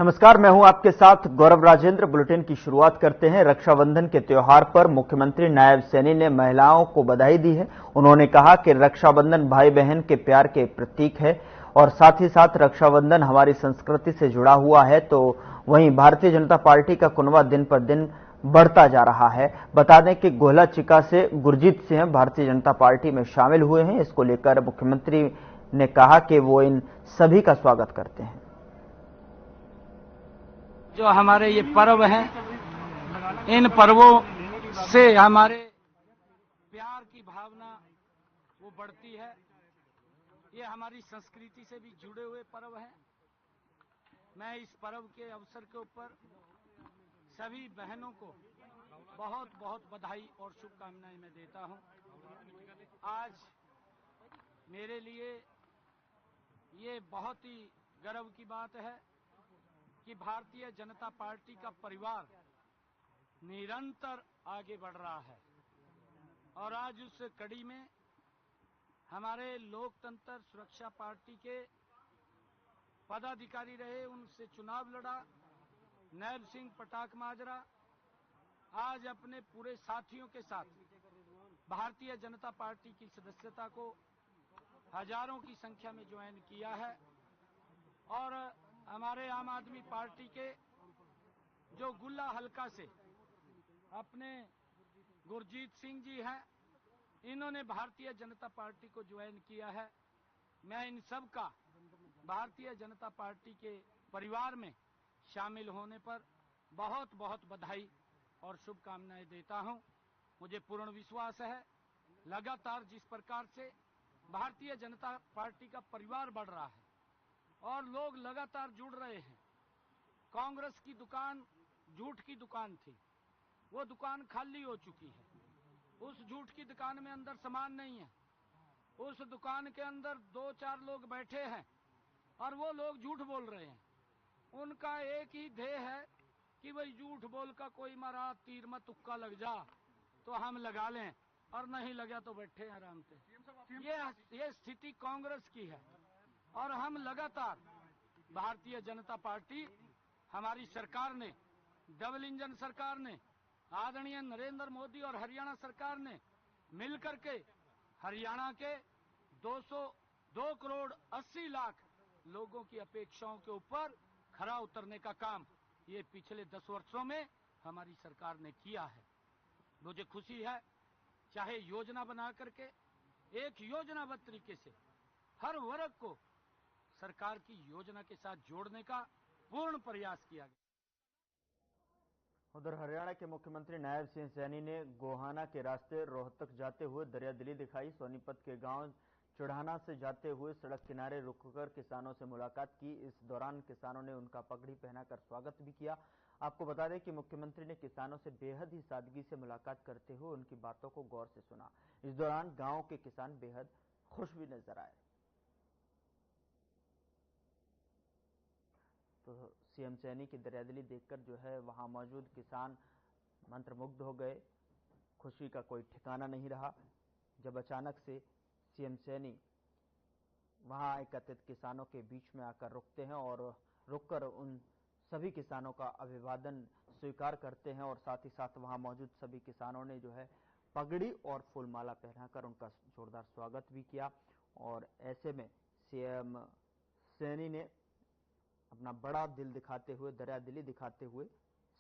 नमस्कार, मैं हूं आपके साथ गौरव राजेंद्र। बुलेटिन की शुरुआत करते हैं। रक्षाबंधन के त्योहार पर मुख्यमंत्री नायब सैनी ने महिलाओं को बधाई दी है। उन्होंने कहा कि रक्षाबंधन भाई बहन के प्यार के प्रतीक है और साथ ही साथ रक्षाबंधन हमारी संस्कृति से जुड़ा हुआ है। तो वहीं भारतीय जनता पार्टी का कुनबा दिन पर दिन बढ़ता जा रहा है। बता दें कि गोहला चिका से गुरजीत सिंह भारतीय जनता पार्टी में शामिल हुए हैं। इसको लेकर मुख्यमंत्री ने कहा कि वो इन सभी का स्वागत करते हैं। जो हमारे ये पर्व हैं, इन पर्वों से हमारे प्यार की भावना वो बढ़ती है। ये हमारी संस्कृति से भी जुड़े हुए पर्व हैं। मैं इस पर्व के अवसर के ऊपर सभी बहनों को बहुत बहुत बधाई और शुभकामनाएं मैं देता हूं। आज मेरे लिए ये बहुत ही गर्व की बात है कि भारतीय जनता पार्टी का परिवार निरंतर आगे बढ़ रहा है और आज उस कड़ी में हमारे लोकतंत्र सुरक्षा पार्टी के पदाधिकारी रहे, उनसे चुनाव लड़ा नायब सिंह पटाक माजरा आज अपने पूरे साथियों के साथ भारतीय जनता पार्टी की सदस्यता को हजारों की संख्या में ज्वाइन किया है। और हमारे आम आदमी पार्टी के जो गुल्ला हलका से अपने गुरजीत सिंह जी हैं, इन्होंने भारतीय जनता पार्टी को ज्वाइन किया है। मैं इन सब का भारतीय जनता पार्टी के परिवार में शामिल होने पर बहुत बहुत बधाई और शुभकामनाएं देता हूं। मुझे पूर्ण विश्वास है लगातार जिस प्रकार से भारतीय जनता पार्टी का परिवार बढ़ रहा है और लोग लगातार जुड़ रहे हैं। कांग्रेस की दुकान झूठ की दुकान थी, वो दुकान खाली हो चुकी है। उस झूठ की दुकान में अंदर सामान नहीं है। उस दुकान के अंदर 2-4 लोग बैठे हैं और वो लोग झूठ बोल रहे हैं। उनका एक ही ध्येय है कि भाई झूठ बोल का कोई मारा तीर में तुक्का लग जा तो हम लगा लें और नहीं लगा तो बैठे आराम से। ये स्थिति कांग्रेस की है और हम लगातार भारतीय जनता पार्टी, हमारी सरकार ने, डबल इंजन सरकार ने, आदरणीय नरेंद्र मोदी और हरियाणा सरकार ने मिलकर के हरियाणा के 2 करोड़ 80 लाख लोगों की अपेक्षाओं के ऊपर खरा उतरने का काम ये पिछले 10 वर्षों में हमारी सरकार ने किया है। मुझे खुशी है, चाहे योजना बना करके एक योजनाबद्ध तरीके से हर वर्ग को सरकार की योजना के साथ जोड़ने का पूर्ण प्रयास किया गया। उधर हरियाणा के मुख्यमंत्री नायब सिंह सैनी ने गोहाना के रास्ते रोहतक जाते हुए दरियादिली दिखाई। सोनीपत के गांव चढ़ाना से जाते हुए सड़क किनारे रुककर किसानों से मुलाकात की। इस दौरान किसानों ने उनका पगड़ी पहनाकर स्वागत भी किया। आपको बता दें कि मुख्यमंत्री ने किसानों से बेहद ही सादगी से मुलाकात करते हुए उनकी बातों को गौर से सुना। इस दौरान गांव के किसान बेहद खुश भी नजर आए। तो सीएम सैनी की दरियादिली देखकर जो है वहां मौजूद किसान मंत्रमुग्ध हो गए। खुशी का कोई ठिकाना नहीं रहा जब अचानक से सीएम सैनी वहां एकत्रित किसानों के बीच में आकर रुकते हैं और रुककर उन सभी किसानों का अभिवादन स्वीकार करते हैं और साथ ही साथ वहां मौजूद सभी किसानों ने जो है पगड़ी और फूलमाला पहनाकर उनका जोरदार स्वागत भी किया। और ऐसे में सीएम सैनी ने अपना बड़ा दिल दिखाते हुए, दरियादिली दिखाते हुए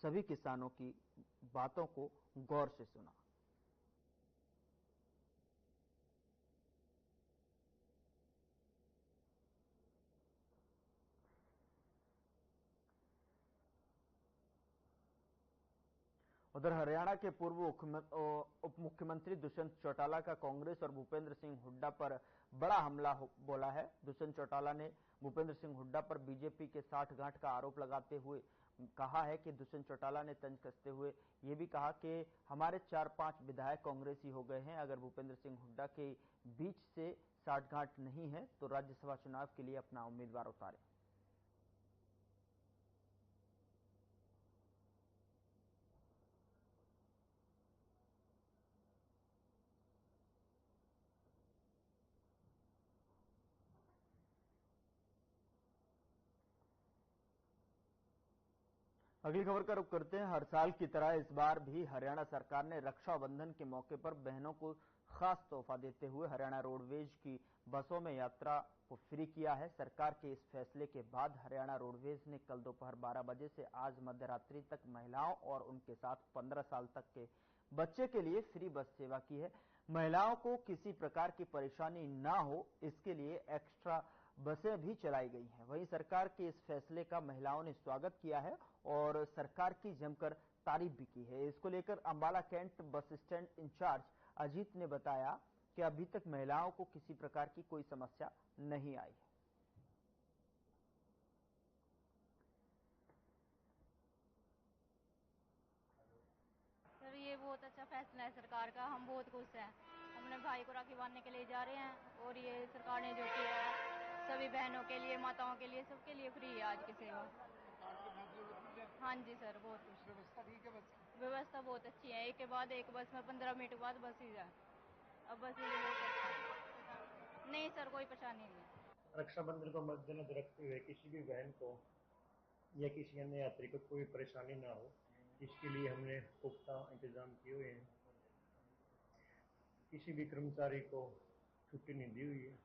सभी किसानों की बातों को गौर से सुना। उधर हरियाणा के पूर्व उप मुख्यमंत्री दुष्यंत चौटाला का कांग्रेस और भूपेंद्र सिंह हुड्डा पर बड़ा हमला बोला है। दुष्यंत चौटाला ने भूपेंद्र सिंह हुड्डा पर बीजेपी के साठगांठ का आरोप लगाते हुए कहा है कि दुष्यंत चौटाला ने तंज कसते हुए ये भी कहा कि हमारे 4-5 विधायक कांग्रेसी हो गए हैं। अगर भूपेंद्र सिंह हुड्डा के बीच से साठगांठ नहीं है तो राज्यसभा चुनाव के लिए अपना उम्मीदवार उतारे। अगली खबर का रुख करते हैं। हर साल की तरह इस बार भी हरियाणा सरकार ने रक्षाबंधन के मौके पर बहनों को खास तोहफा देते हुए हरियाणा रोडवेज की बसों में यात्रा को फ्री किया है। सरकार के इस फैसले के बाद हरियाणा रोडवेज ने कल दोपहर 12 बजे से आज मध्यरात्रि तक महिलाओं और उनके साथ 15 साल तक के बच्चे के लिए फ्री बस सेवा की है। महिलाओं को किसी प्रकार की परेशानी ना हो, इसके लिए एक्स्ट्रा बसें भी चलाई गई हैं। वहीं सरकार के इस फैसले का महिलाओं ने स्वागत किया है और सरकार की जमकर तारीफ भी की है। इसको लेकर Ambala cantt bus stand incharge Ajit ने बताया कि अभी तक महिलाओं को किसी प्रकार की कोई समस्या नहीं आई है। सर, ये बहुत अच्छा फैसला है सरकार का, हम बहुत खुश हैं। अपने भाई को राखी बांधने के लिए जा रहे हैं और ये सरकार ने जो किया है सभी बहनों के लिए, माताओं के लिए, सबके लिए फ्री है आज की सेवा। हाँ जी सर, बहुत खुश। व्यवस्था ठीक है? बस व्यवस्था बहुत अच्छी है, एक के बाद एक बस में 15 मिनट के बाद बस ही जाए। अब बस ही नहीं सर, कोई परेशानी नहीं। रक्षाबंधन को मद्देनजर रखते हुए किसी भी बहन को या किसी अन्य यात्री को कोई परेशानी ना हो, इसके लिए हमने पुख्ता इंतजाम किए हुए हैं। किसी भी कर्मचारी को छुट्टी नहीं दी हुई है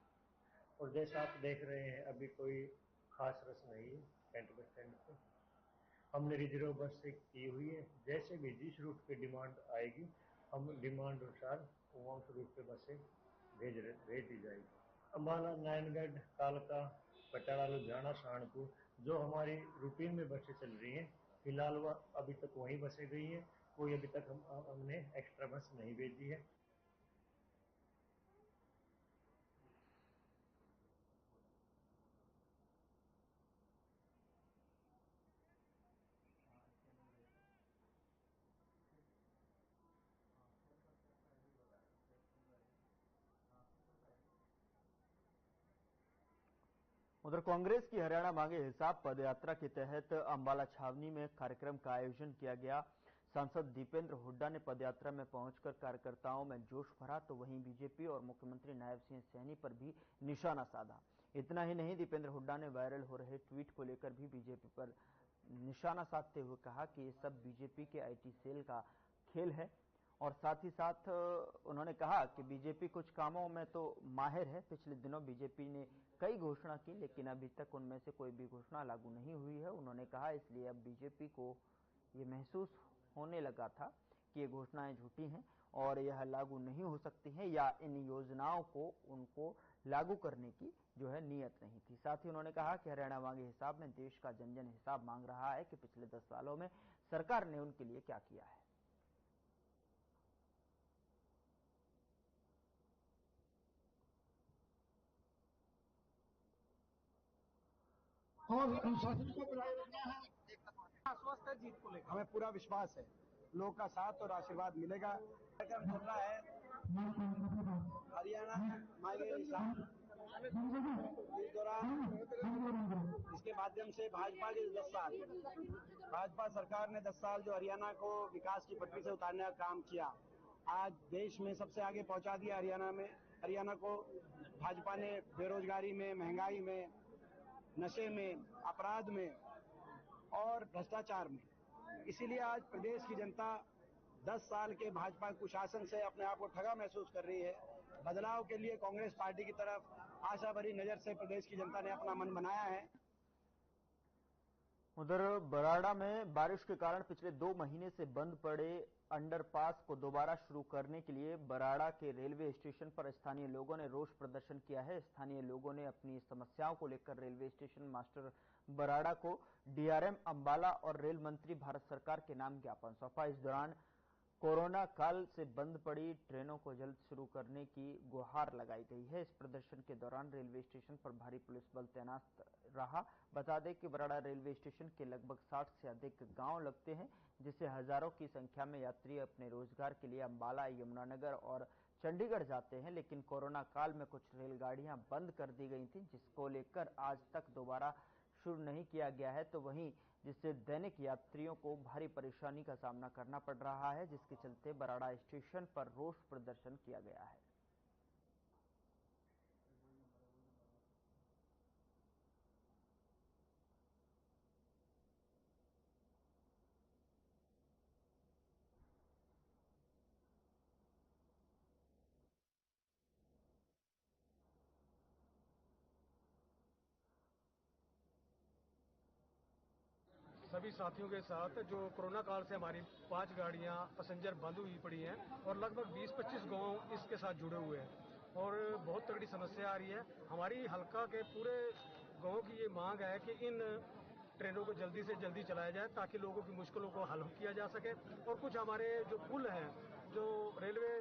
और जैसा आप देख रहे हैं अभी कोई खास रस नहीं है कैंट बस स्टैंड पे। हमने रिजर्व बस से की हुई है, जैसे भी जिस रूट पे डिमांड आएगी हम डिमांड अनुसार उस रूट पे बसें भेज दी जाएगी। अम्बाला, नारायणगढ़, कालका, पटियाला, लुधियाना, सहारनपुर जो हमारी रूटीन में बसें चल रही हैं, फिलहाल वह अभी तक वहीं बसें गई हैं। कोई अभी तक हमने एक्स्ट्रा बस नहीं भेजी है। उधर कांग्रेस की हरियाणा मांगे हिसाब पदयात्रा के तहत अंबाला छावनी में कार्यक्रम का आयोजन किया गया। सांसद दीपेंद्र हुड्डा ने पदयात्रा में पहुंचकर कार्यकर्ताओं में जोश भरा, तो वहीं बीजेपी और मुख्यमंत्री नायब सिंह सैनी पर भी निशाना साधा। इतना ही नहीं, दीपेंद्र हुड्डा ने वायरल हो रहे ट्वीट को लेकर भी बीजेपी पर निशाना साधते हुए कहा कि ये सब बीजेपी के आईटी सेल का खेल है और साथ ही साथ उन्होंने कहा कि बीजेपी कुछ कामों में तो माहिर है। पिछले दिनों बीजेपी ने कई घोषणा की, लेकिन अभी तक उनमें से कोई भी घोषणा लागू नहीं हुई है। उन्होंने कहा इसलिए अब बीजेपी को ये महसूस होने लगा था कि ये घोषणाएं झूठी हैं और यह लागू नहीं हो सकती हैं या इन योजनाओं को उनको लागू करने की जो है नीयत नहीं थी। साथ ही उन्होंने कहा कि हरियाणा मांगे हिसाब में देश का जन जन हिसाब मांग रहा है कि पिछले 10 सालों में सरकार ने उनके लिए क्या किया है। और अनुशासन को बनाए रखना है। आश्वस्त है जीत को लेकर, हमें पूरा विश्वास है लोग का साथ और आशीर्वाद मिलेगा। कार्यक्रम चल रहा है हरियाणा मांगे हिसाब, इस दौरान इसके माध्यम से भाजपा के 10 साल भाजपा सरकार ने 10 साल जो हरियाणा को विकास की पटरी से उतारने का काम किया, आज देश में सबसे आगे पहुंचा दिया। हरियाणा को भाजपा ने बेरोजगारी में, महंगाई में, नशे में, अपराध में और भ्रष्टाचार में। इसीलिए आज प्रदेश की जनता 10 साल के भाजपा कुशासन से अपने आप को ठगा महसूस कर रही है। बदलाव के लिए कांग्रेस पार्टी की तरफ आशा भरी नजर से प्रदेश की जनता ने अपना मन बनाया है। उधर बराड़ा में बारिश के कारण पिछले 2 महीने से बंद पड़े अंडरपास को दोबारा शुरू करने के लिए बराड़ा के रेलवे स्टेशन पर स्थानीय लोगों ने रोष प्रदर्शन किया है। स्थानीय लोगों ने अपनी समस्याओं को लेकर रेलवे स्टेशन मास्टर बराड़ा को डीआरएम अंबाला और रेल मंत्री भारत सरकार के नाम ज्ञापन सौंपा। इस दौरान कोरोना काल से बंद पड़ी ट्रेनों को जल्द शुरू करने की गुहार लगाई गई है। इस प्रदर्शन के दौरान रेलवे स्टेशन पर भारी पुलिस बल तैनात रहा। बता दें कि बराड़ा रेलवे स्टेशन के लगभग 60 से अधिक गांव लगते हैं, जिससे हजारों की संख्या में यात्री अपने रोजगार के लिए अंबाला, यमुनानगर और चंडीगढ़ जाते हैं। लेकिन कोरोना काल में कुछ रेलगाड़ियां बंद कर दी गई थी, जिसको लेकर आज तक दोबारा शुरू नहीं किया गया है, तो वहीं जिससे दैनिक यात्रियों को भारी परेशानी का सामना करना पड़ रहा है, जिसके चलते बराड़ा स्टेशन पर रोष प्रदर्शन किया गया है। सभी साथियों के साथ जो कोरोना काल से हमारी 5 गाड़ियां पैसेंजर बंद हुई पड़ी हैं और लगभग 20-25 गांव इसके साथ जुड़े हुए हैं और बहुत तगड़ी समस्या आ रही है। हमारी हल्का के पूरे गांव की ये मांग है कि इन ट्रेनों को जल्दी से जल्दी चलाया जाए ताकि लोगों की मुश्किलों को हल किया जा सके और कुछ हमारे जो पुल हैं जो रेलवे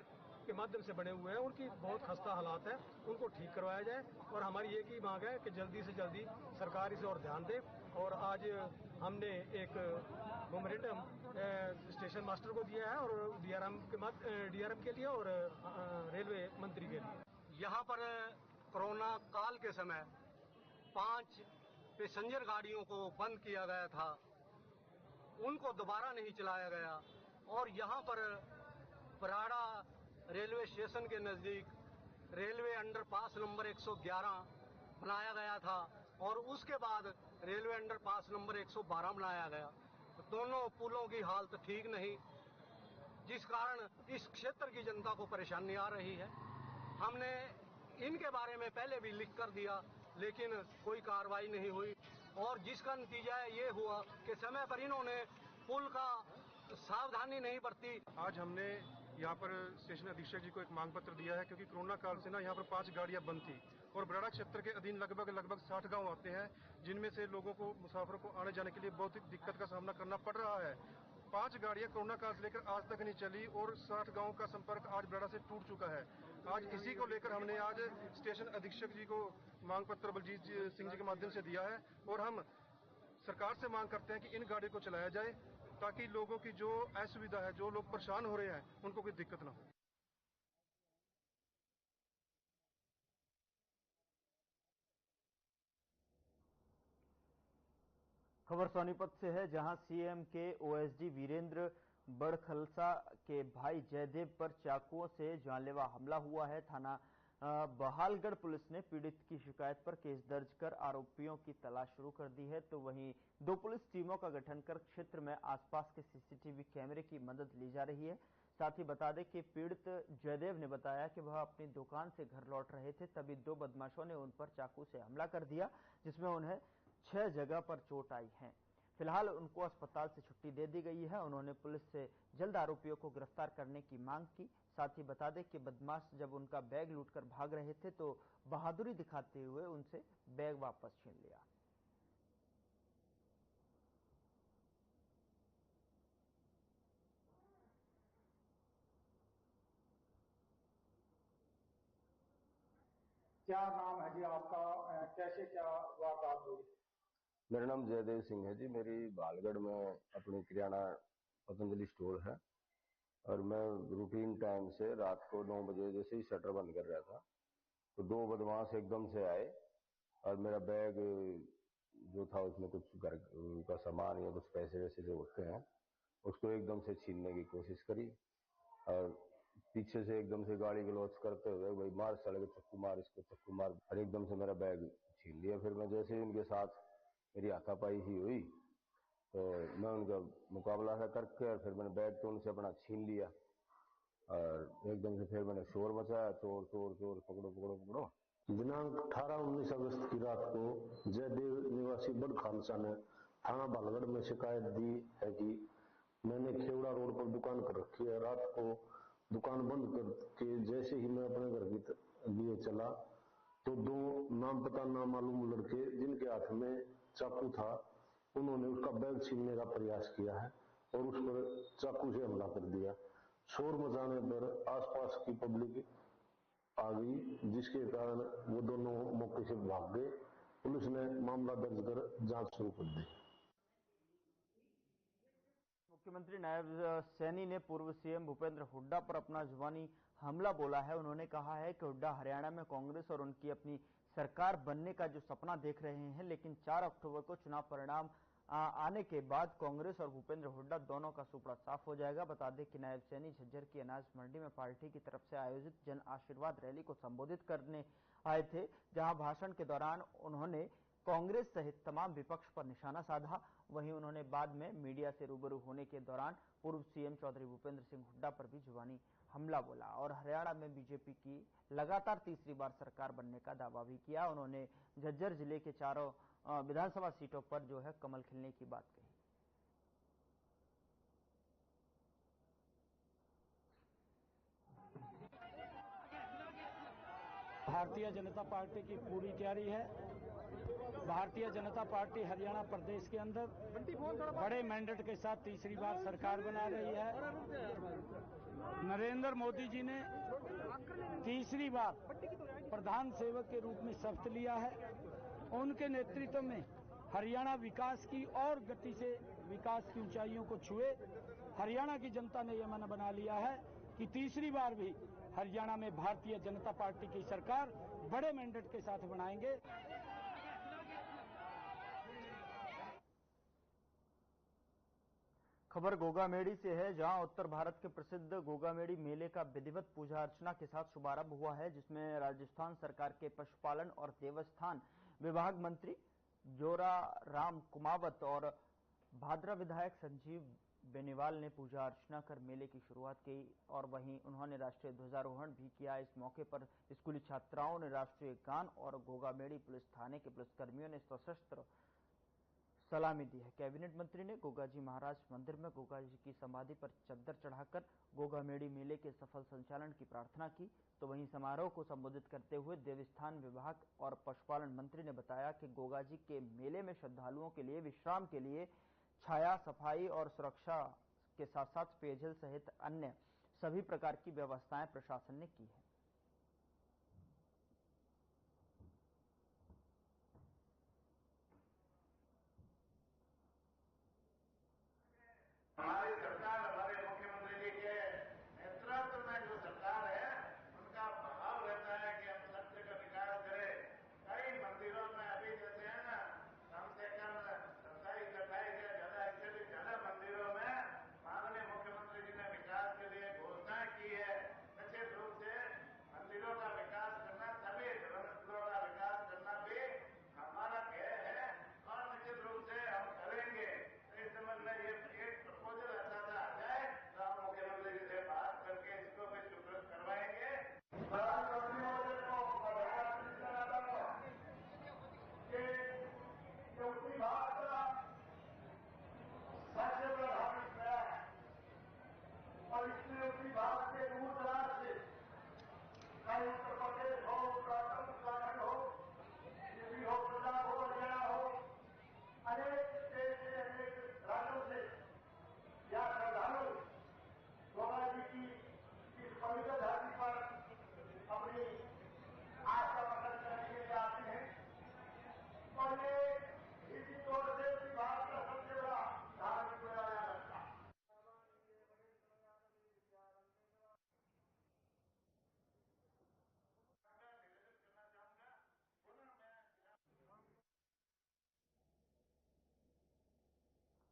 के माध्यम से बने हुए हैं उनकी बहुत खस्ता हालात है, उनको ठीक करवाया जाए और हमारी एक ही मांग है कि जल्दी से जल्दी सरकार इस ओर ध्यान दे। और आज हमने एक मेमोरेंडम स्टेशन मास्टर को दिया है और डीआरएम के लिए और रेलवे मंत्री के लिए। यहाँ पर कोरोना काल के समय 5 पैसेंजर गाड़ियों को बंद किया गया था, उनको दोबारा नहीं चलाया गया और यहाँ पर बराड़ा रेलवे स्टेशन के नजदीक रेलवे अंडरपास नंबर 111 बनाया गया था और उसके बाद रेलवे अंडरपास नंबर 112 बनाया गया। दोनों पुलों की हालत ठीक नहीं, जिस कारण इस क्षेत्र की जनता को परेशानी आ रही है। हमने इनके बारे में पहले भी लिख कर दिया लेकिन कोई कार्रवाई नहीं हुई और जिसका नतीजा ये हुआ कि समय पर इन्होंने पुल का सावधानी नहीं बरती। आज हमने यहाँ पर स्टेशन अधीक्षक जी को एक मांग पत्र दिया है क्योंकि कोरोना काल से ना यहाँ पर 5 गाड़ियां बंद थी और बराड़ा क्षेत्र के अधीन लगभग 60 गांव आते हैं जिनमें से लोगों को मुसाफिरों को आने जाने के लिए बहुत ही दिक्कत का सामना करना पड़ रहा है। 5 गाड़ियां कोरोना काल से लेकर आज तक नहीं चली और 60 गांव का संपर्क आज बराड़ा से टूट चुका है। आज इसी को लेकर हमने आज स्टेशन अधीक्षक जी को मांग पत्र बलजीत सिंह जी के माध्यम से दिया है और हम सरकार से मांग करते हैं कि इन गाड़ियों को चलाया जाए ताकि लोगों की जो असुविधा है, जो लोग परेशान हो रहे हैं, उनको कोई दिक्कत ना हो। खबर सोनीपत से है, जहां सीएम के ओएसडी वीरेंद्र बड़खलसा के भाई जयदेव पर चाकुओं से जानलेवा हमला हुआ है। थाना बहालगढ़ पुलिस ने पीड़ित की शिकायत पर केस दर्ज कर आरोपियों की तलाश शुरू कर दी है, तो वहीं 2 पुलिस टीमों का गठन कर क्षेत्र में आसपास के सीसीटीवी कैमरे की मदद ली जा रही है। साथ ही बता दें कि पीड़ित जयदेव ने बताया कि वह अपनी दुकान से घर लौट रहे थे, तभी 2 बदमाशों ने उन पर चाकू से हमला कर दिया, जिसमें उन्हें 6 जगह पर चोट आई है। फिलहाल उनको अस्पताल से छुट्टी दे दी गई है। उन्होंने पुलिस से जल्द आरोपियों को गिरफ्तार करने की मांग की। साथ ही बता दें कि बदमाश जब उनका बैग लूटकर भाग रहे थे तो बहादुरी दिखाते हुए उनसे बैग वापस छीन लिया। क्या नाम है जी आपका, कैसे क्या वारदात हुई? मेरा नाम जयदेव सिंह है जी। मेरी बालगढ़ में अपनी किराना पतंजलि स्टोर है और मैं रूटीन टाइम से रात को 9 बजे जैसे ही शटर बंद कर रहा था तो 2 बदमाश एकदम से आए और मेरा बैग जो था उसमें कुछ घर का सामान या कुछ पैसे वैसे जो होते हैं उसको एकदम से छीनने की कोशिश करी और पीछे से एकदम से गाड़ी गलौच करते हुए भाई मार साले को चक्कू मार, इसको चक्कू मार, और एकदम से मेरा बैग छीन लिया। फिर मैं जैसे ही उनके साथ मेरी हाथापाई ही हुई तो मैं उनका मुकाबला सा करके और फिर मैंने बैग तो उनसे अपना छीन लिया और एकदम से फिर मैंने शोर मचाया, चोर चोर चोर, पकड़ो पकड़ो पकड़ो। दिनांक 18-19 अगस्त की रात को जयदेव निवासी बड़ खालसा ने थाना बालगढ़ में शिकायत दी है कि मैंने खेवड़ा रोड पर दुकान कर रखी है। रात को दुकान बंद करके जैसे ही मैं अपने घर के लिए चला तो 2 नाम पता ना मालूम लड़के जिनके हाथ में चाकू था उन्होंने उसका बैग छीनने का प्रयास किया है और उस पर चाकू से हमला कर दिया। शोर मचाने पर आसपास की पब्लिक आ गई, जिसके कारण वो दोनों मौके से भाग गए। पुलिस ने मामला दर्ज कर जांच शुरू कर दी। मुख्यमंत्री नायब सैनी ने पूर्व सीएम भूपेंद्र हुड्डा पर अपना जुबानी हमला बोला है। उन्होंने कहा है कि हुड्डा हरियाणा में कांग्रेस और उनकी अपनी सरकार बनने का जो सपना देख रहे हैं, लेकिन 4 अक्टूबर को चुनाव परिणाम आने के बाद कांग्रेस और भूपेंद्र हुड्डा दोनों का सुपड़ा साफ हो जाएगा। बता दें कि नायब सैनी झज्जर की अनाज मंडी में पार्टी की तरफ से आयोजित जन आशीर्वाद रैली को संबोधित करने आए थे, जहां भाषण के दौरान उन्होंने कांग्रेस सहित तमाम विपक्ष पर निशाना साधा। वहीं उन्होंने बाद में मीडिया से रूबरू होने के दौरान पूर्व सीएम चौधरी भूपेंद्र सिंह हुड्डा पर भी जुबानी हमला बोला और हरियाणा में बीजेपी की लगातार तीसरी बार सरकार बनने का दावा भी किया। उन्होंने झज्जर जिले के 4 विधानसभा सीटों पर जो है कमल खिलने की बात कही। भारतीय जनता पार्टी की पूरी तैयारी है। भारतीय जनता पार्टी हरियाणा प्रदेश के अंदर बड़े मैंडेट के साथ तीसरी बार सरकार बना रही है। नरेंद्र मोदी जी ने तीसरी बार प्रधान सेवक के रूप में शपथ लिया है। उनके नेतृत्व में हरियाणा विकास की और गति से विकास की ऊंचाइयों को छुए। हरियाणा की जनता ने यह मन बना लिया है कि तीसरी बार भी हरियाणा में भारतीय जनता पार्टी की सरकार बड़े मैंडेट के साथ बनाएंगे। खबर गोगामेड़ी से है, जहां उत्तर भारत के प्रसिद्ध गोगामेड़ी मेले का विधिवत पूजा अर्चना के साथ शुभारंभ हुआ है, जिसमें राजस्थान सरकार के पशुपालन और देवस्थान विभाग मंत्री जोराराम कुमावत और भादरा विधायक संजीव बेनीवाल ने पूजा अर्चना कर मेले की शुरुआत की और वहीं उन्होंने राष्ट्रीय ध्वजारोहण भी किया। इस मौके पर स्कूली छात्राओं ने राष्ट्रीय गान और गोगामेड़ी पुलिस थाने के पुलिसकर्मियों ने सशस्त्र सलामी दी है। कैबिनेट मंत्री ने गोगाजी महाराज मंदिर में गोगाजी की समाधि पर चद्दर चढ़ाकर गोगामेड़ी मेले के सफल संचालन की प्रार्थना की। तो वहीं समारोह को संबोधित करते हुए देवस्थान विभाग और पशुपालन मंत्री ने बताया कि गोगाजी के मेले में श्रद्धालुओं के लिए विश्राम के लिए छाया, सफाई और सुरक्षा के साथ साथ पेयजल सहित अन्य सभी प्रकार की व्यवस्थाएं प्रशासन ने की है। हमारी सरकार, हमारे मुख्यमंत्री जी के नेतृत्व में जो सरकार है, उनका भाव रहता है कि हम सत्य का विकास करें। कई मंदिरों में अभी जैसे है ना, कम से कम 27-28 या ज्यादा, इससे भी ज्यादा मंदिरों में माननीय मुख्यमंत्री जी ने विकास के लिए घोषणा की है। निश्चित रूप से मंदिरों का विकास करना, सभी मंदिरों का विकास करना भी हमारा ध्येय है और निश्चित रूप से हम करेंगे। इस संबंध में ये एक प्रपोजल अच्छा सा आ जाए तो हम मुख्यमंत्री जी से बात करके इसको भी स्वीकृत करवाएंगे। प्रधानमंत्री महोदय को धन्यवाद देना चाहता हूं कि उत्तरी भारत सबसे प्रभावित है और इसलिए उत्तरी भारत के दूर दराज से चाहे उत्तर प्रदेश हो, उत्तराखंड हो, यूपी हो, पंजाब हो, हरियाणा हो, अनेक देश से, अनेक राज्यों से या श्रद्धालु गोगा जी की इस पवित्र धरती पर अपनी आस्था प्रकट करने के लिए आते हैं और ये इसी तौर से भारत का सबसे बड़ा धार्मिक मेला लगता है।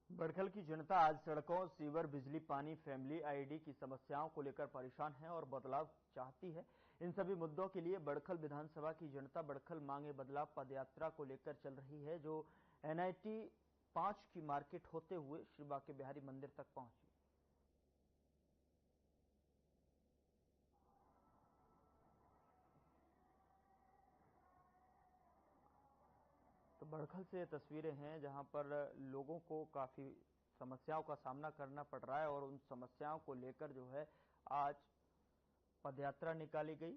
बड़खल की जनता आज सड़कों, सीवर, बिजली, पानी, फैमिली आईडी की समस्याओं को लेकर परेशान है और बदलाव चाहती है। इन सभी मुद्दों के लिए बड़खल विधानसभा की जनता बड़खल मांगे बदलाव पदयात्रा को लेकर चल रही है, जो NIT 5 की मार्केट होते हुए श्री बांके बिहारी मंदिर तक पहुंची। तो बड़खल से तस्वीरें हैं जहां पर लोगों को काफी समस्याओं का सामना करना पड़ रहा है और उन समस्याओं को लेकर जो है आज पदयात्रा निकाली गई।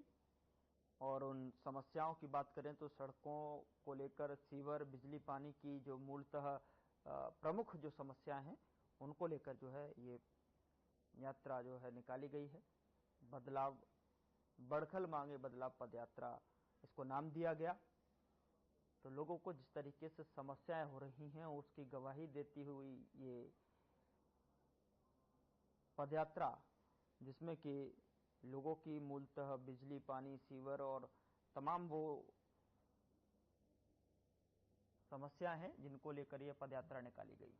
और उन समस्याओं की बात करें तो सड़कों को लेकर, सीवर, बिजली, पानी की जो मूलतः प्रमुख जो समस्याएं हैं उनको लेकर जो है ये यात्रा जो है निकाली गई है। बदलाव, बड़खल मांगे बदलाव पदयात्रा इसको नाम दिया गया। तो लोगों को जिस तरीके से समस्याएं हो रही हैं उसकी गवाही देती हुई ये पदयात्रा, जिसमें कि लोगों की मूलतः बिजली, पानी, सीवर और तमाम वो समस्याएं हैं जिनको लेकर यह पदयात्रा निकाली गई।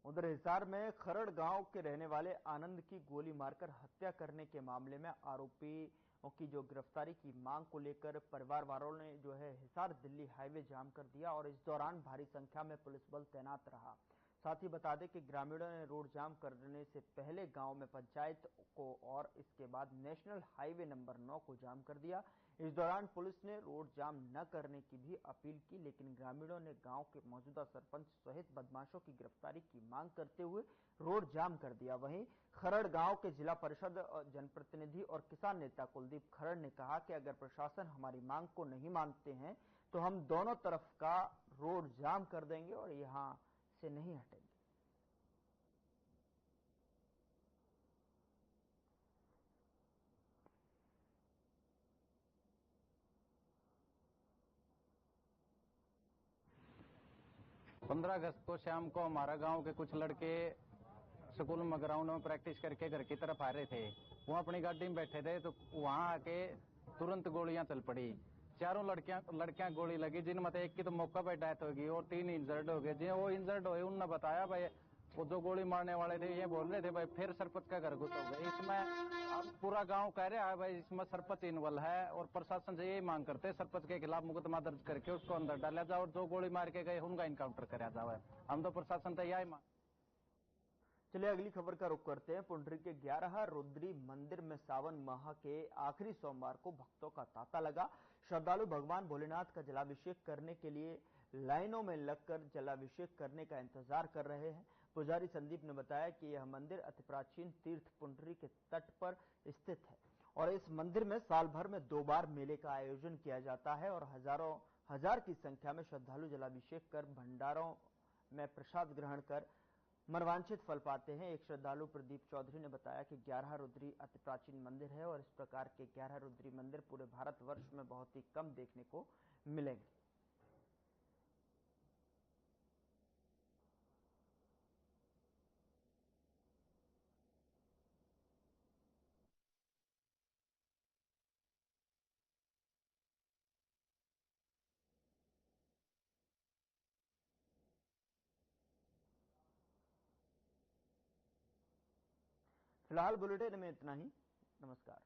उधर हिसार में खरड़ गांव के रहने वाले आनंद की गोली मारकर हत्या करने के मामले में आरोपियों की जो गिरफ्तारी की मांग को लेकर परिवार वालों ने जो है हिसार दिल्ली हाईवे जाम कर दिया और इस दौरान भारी संख्या में पुलिस बल तैनात रहा। साथ ही बता दें कि ग्रामीणों ने रोड जाम करने से पहले गांव में पंचायत को और इसके बाद नेशनल हाईवे नंबर 9 को जाम कर दिया। इस दौरान पुलिस ने रोड जाम न करने की भी अपील की, लेकिन ग्रामीणों ने गांव के मौजूदा सरपंच सहित बदमाशों की गिरफ्तारी की मांग करते हुए रोड जाम कर दिया। वहीं खरड़ गांव के जिला परिषद जनप्रतिनिधि और किसान नेता कुलदीप खरड़ ने कहा कि अगर प्रशासन हमारी मांग को नहीं मानते हैं तो हम दोनों तरफ का रोड जाम कर देंगे और यहां से नहीं हटेंगे। पंद्रह अगस्त को शाम को हमारा गांव के कुछ लड़के स्कूल में ग्राउंड में प्रैक्टिस करके घर की तरफ आ रहे थे। वो अपनी गाड़ी में बैठे थे तो वहां आके तुरंत गोलियां चल पड़ी। चारों लड़कियां गोली लगी, जिनमें एक की तो मौका पर डेथ होगी और 3 इंजर्ड हो गए। जिन्हें वो इंजर्ड हुए उन्होंने बताया भाई वो जो गोली मारने वाले थे ये बोल रहे थे भाई फिर सरपंच का घर घुस हो गए। इसमें अब पूरा गांव कह रहा है भाई इसमें सरपंच इन्वॉल्व है और प्रशासन से यही मांग करते हैं सरपंच के खिलाफ मुकदमा दर्ज करके उसको अंदर डाला जाए और जो गोली मार के गए उनका इनकाउंटर कराया जाए। हम तो प्रशासन से यही मांग। चलिए अगली खबर का रुख करते हैं। पुंडरी के 11 रुद्री मंदिर में सावन माह के आखिरी सोमवार को भक्तों का तांता लगा। श्रद्धालु भगवान भोलेनाथ का जलाभिषेक करने के लिए लाइनों में लगकर जलाभिषेक करने का इंतजार कर रहे हैं। पुजारी संदीप ने बताया कि यह मंदिर अति प्राचीन तीर्थ पुंडरी के तट पर स्थित है और इस मंदिर में साल भर में 2 बार मेले का आयोजन किया जाता है और हजार की संख्या में श्रद्धालु जलाभिषेक कर भंडारों में प्रसाद ग्रहण कर मनवांछित फल पाते हैं। एक श्रद्धालु प्रदीप चौधरी ने बताया कि 11 रुद्री अति प्राचीन मंदिर है और इस प्रकार के 11 रुद्री मंदिर पूरे भारतवर्ष में बहुत ही कम देखने को मिलेंगे। फिलहाल बुलेटिन में इतना ही। नमस्कार।